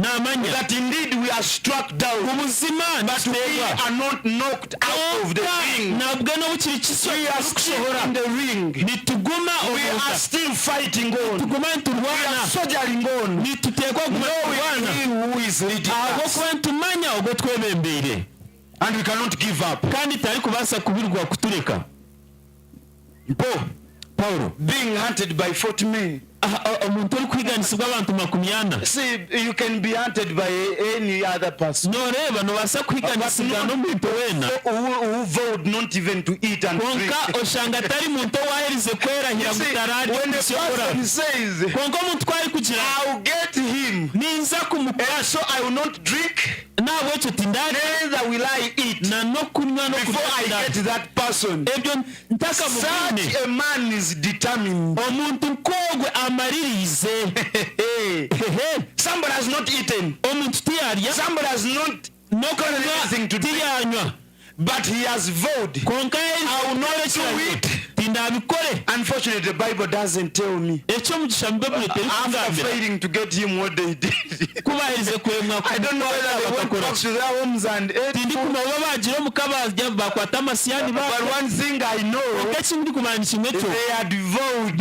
that indeed we are struck down, but we are not knocked out of the ring. We are still in the ring. We are still fighting on. We are soldiering on, knowing He who is leading us. And we cannot give up. Paul, being hunted by 40 men. See, you can be hunted by any other person. Who vowed not even to eat and drink. See, when the person says, I'll get him, and so I will not drink, neither will I eat before I get that person. Such a man is determined. Somebody has not eaten. Somebody has not got anything to drink. But he has vowed, I will not do it. Unfortunately, the Bible doesn't tell me. After failing to get him what they did. I don't know whether they went back to their homes and ate food. But one thing I know, they had vowed,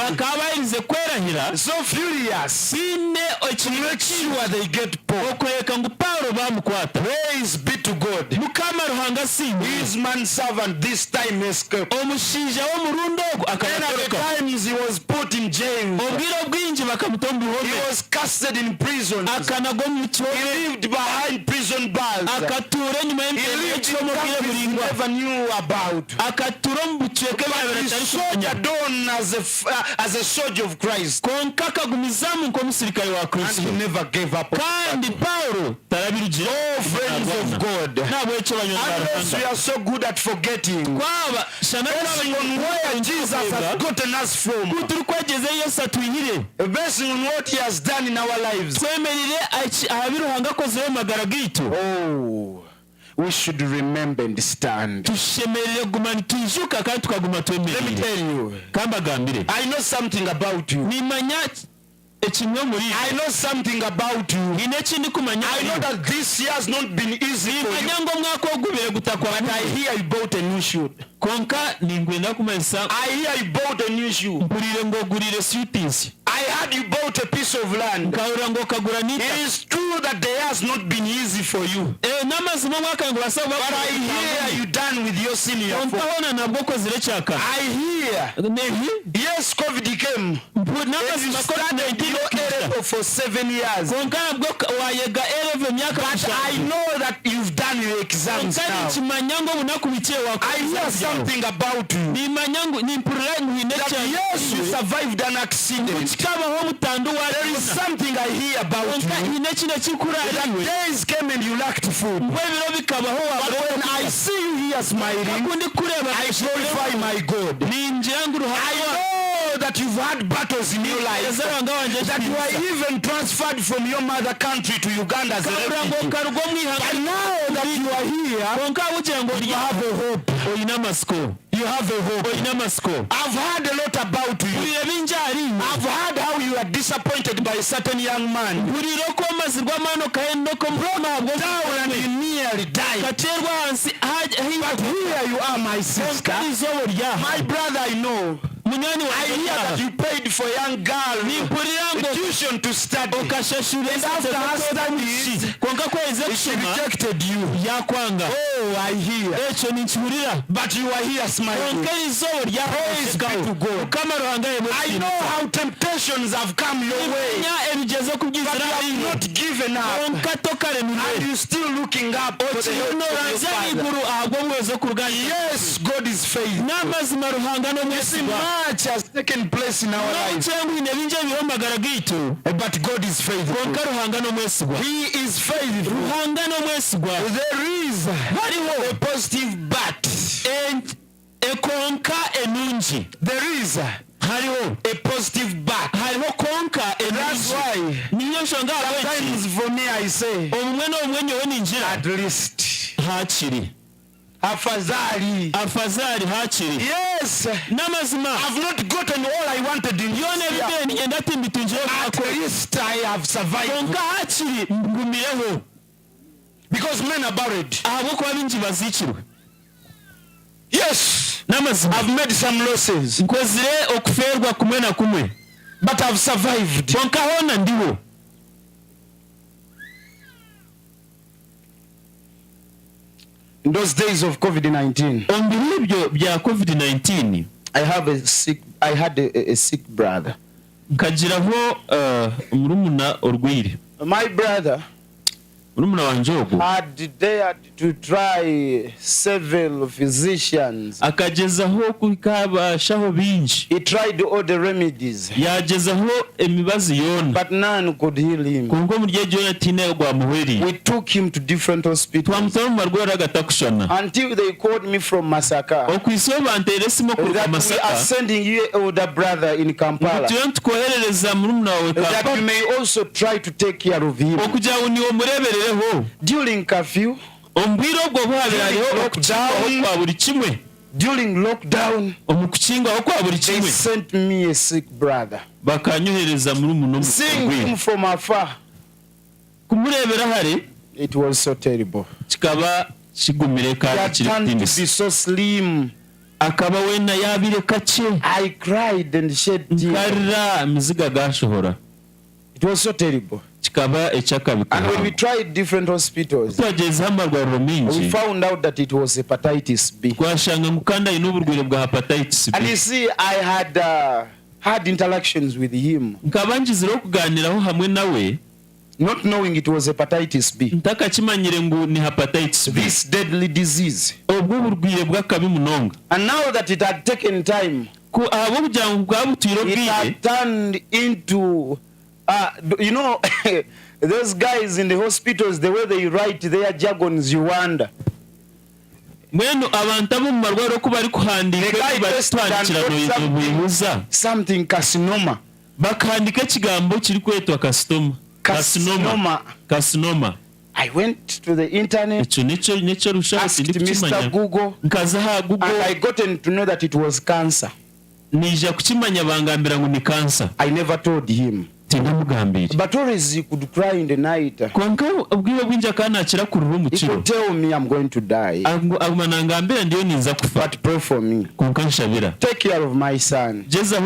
so furious, to make sure they get Paul. Praise be to God. His manservant this time escaped. And at the times he was put in jail. He was casted in prison. He lived behind prison bars. He lived in countries he never knew about. But he soldiered on as a soldier of Christ. And he never gave up. Oh, friends of God. Unless we are so good at forgetting, basing on where Jesus has gotten us from, basing on what He has done in our lives, oh, we should remember and stand. Let me tell you, I know something about you. I know something about you. I know that this year has not been easy for you. But I hear you bought a new shoe. I hear you bought a new shoe. I heard you bought a piece of land. It is true that the year has not been easy for you. But I hear you done with your senior. I hear, yes, COVID came. And you started your for 7 years. But I know that you've done your exams now. I hear something about you. That yes, you survived an accident. There is something I hear about you. That days came and you lacked food. But when I see you here smiling, I glorify my God. I know that you've had battles in your life, that you are even transferred from your mother country to Uganda as a refugee. But now that you are here, you have a hope. You have a hope. I've heard a lot about you. I've heard how you are disappointed by a certain young man. Down and you nearly died. But here you are, my sister. My brother, I know. I hear that you paid for a young girl a tuition to study. And after her studies, she rejected you. Oh, I hear. But you are here smiling. Praise be to God. I know how temptations have come your way, but you have not given up. And you're still looking up to the help of your Father. Yes, God is faithful. Much has taken place in our lives, but God is faithful. He is faithful. There is a positive but. There is a positive but. That's why sometimes for me I say, at least afadhali hachiri. Yes. Yes, I've not gotten all I wanted in this year. At least I have survived. Because men are buried. Yes, I've made some losses. But I've survived. In those days of COVID-19, I had a sick brother. My brother had dared to try several physicians. He tried all the remedies, but none could heal him. We took him to different hospitals until they called me from Masaka that we are sending you an older brother in Kampala, that you may also try to take care of him. During curfew, during lockdown, they sent me a sick brother. Seeing him from afar, it was so terrible. He had turned to be so slim. I cried and shed tears. It was so terrible. And when we tried different hospitals, we found out that it was hepatitis B. And you see, I had interactions with him, not knowing it was hepatitis B, this deadly disease. And now that it had taken time, it had turned into those guys in the hospitals, the way they write their jargons, you wonder. Something carcinoma. Carcinoma. I went to the internet, asked Mr. Google, and I gotten to know that it was cancer. I never told him. But always he could cry in the night. He could tell me I'm going to die, but pray for me. Take care of my son. See, a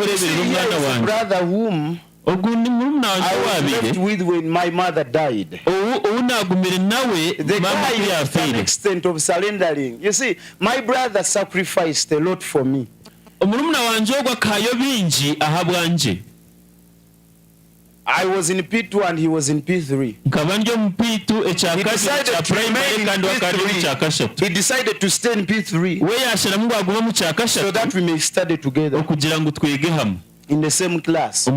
brother whom I was left with when my mother died. The guy is to an extent of surrendering. You see, my brother sacrificed a lot for me. I was in P2 and he was in P3. He decided to remain in P3. He decided to stay in P3 so that we may study together in the same class,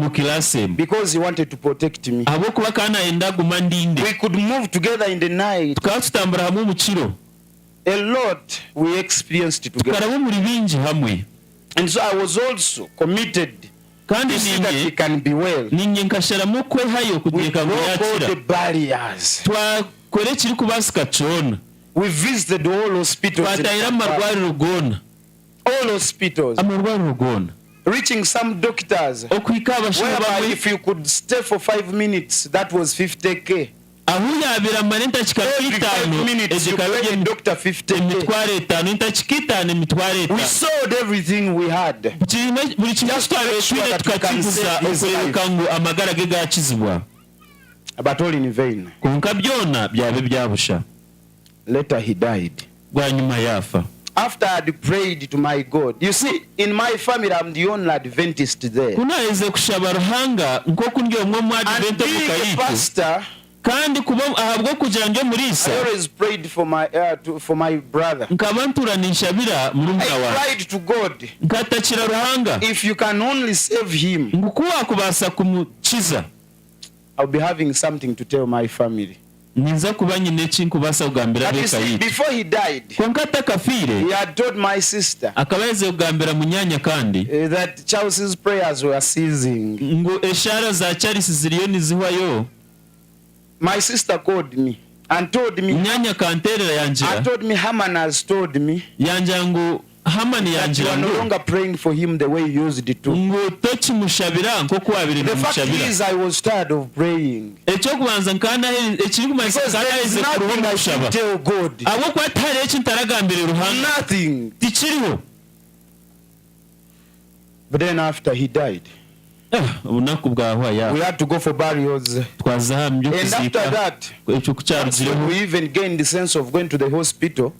because he wanted to protect me. We could move together in the night. A lot we experienced together. And so I was also committed to see that he can be well. We broke all the barriers. We visited all hospitals. All hospitals. Reaching some doctors whereby if you could stay for 5 minutes, that was 50K. Every 5 minutes you pay a doctor 50K. We sold everything we had just to make sure that we can save his life. But all in vain. Later he died. After I had prayed to my God. You see, in my family I'm the only Adventist there. And being a pastor, I always prayed for my brother. I cried to God, if you can only save him, I'll be having something to tell my family. Before he died, he had told my sister that Chelsea's prayers were ceasing. My sister called me and told me, Haman has told me Hamani yangira no longer praying for him the way you used it to. Ngo tokimushabira nko kwabiri mushabira. The fact is I was tired of praying. Ekyo kubanza nkana ekiri kumanisa kana heze kuruhunda kushaba. Tell God. Abo kwatare ekintaragambira ruhanga. Nothing. Tikiriho. But then after he died, unaku bwaho ya. We had to go for burials. Twazahambye kuzika. And after that, ekyo kucyaruzireho. We even gained the sense of going to the hospital.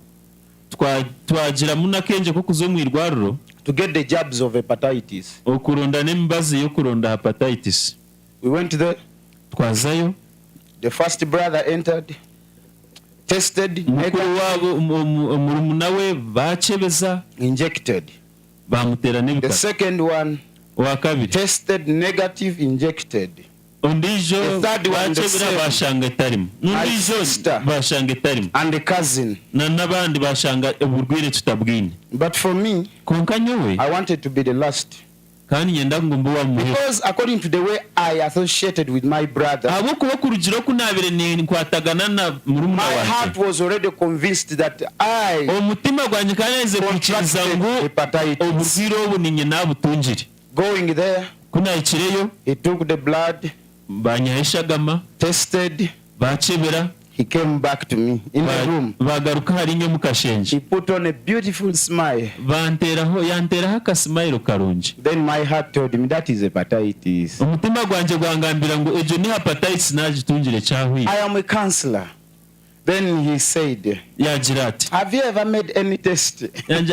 Twagira munakenje ko kuzomwirwaruro to get the jabs of hepatitis. Okuronda nembazi yo kuronda hepatitis. We went there. Twazayo. The first brother entered, tested, murumunawe bachebeza, injected. Bamutera nebika. The second one tested negative, injected. Ondijo bachebera bashanga tarimo. Ondijo bashanga tarimo. And the cousin. Nabandi bashanga uburwire tutabwine. But for me, I wanted to be the last. Because according to the way I associated with my brother, my heart was already convinced that I contracted hepatitis. Going there, he took the blood, tested, he came back to me in the room. He put on a beautiful smile. Then my heart told him that is hepatitis. I am a counselor. Then he said, have you ever made any test? I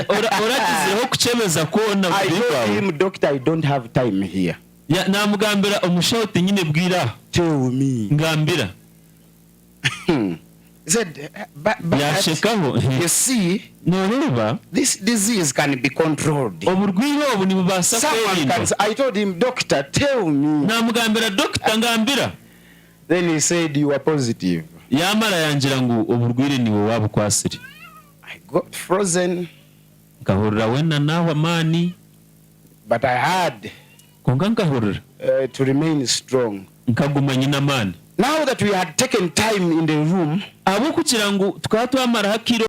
told him, doctor, I don't have time here. Tell me. He said, but you see, this disease can be controlled. Someone can say, I told him, doctor, tell me. Then he said, you are positive. I got frozen. But I had to remain strong. Now that we had taken time in the room,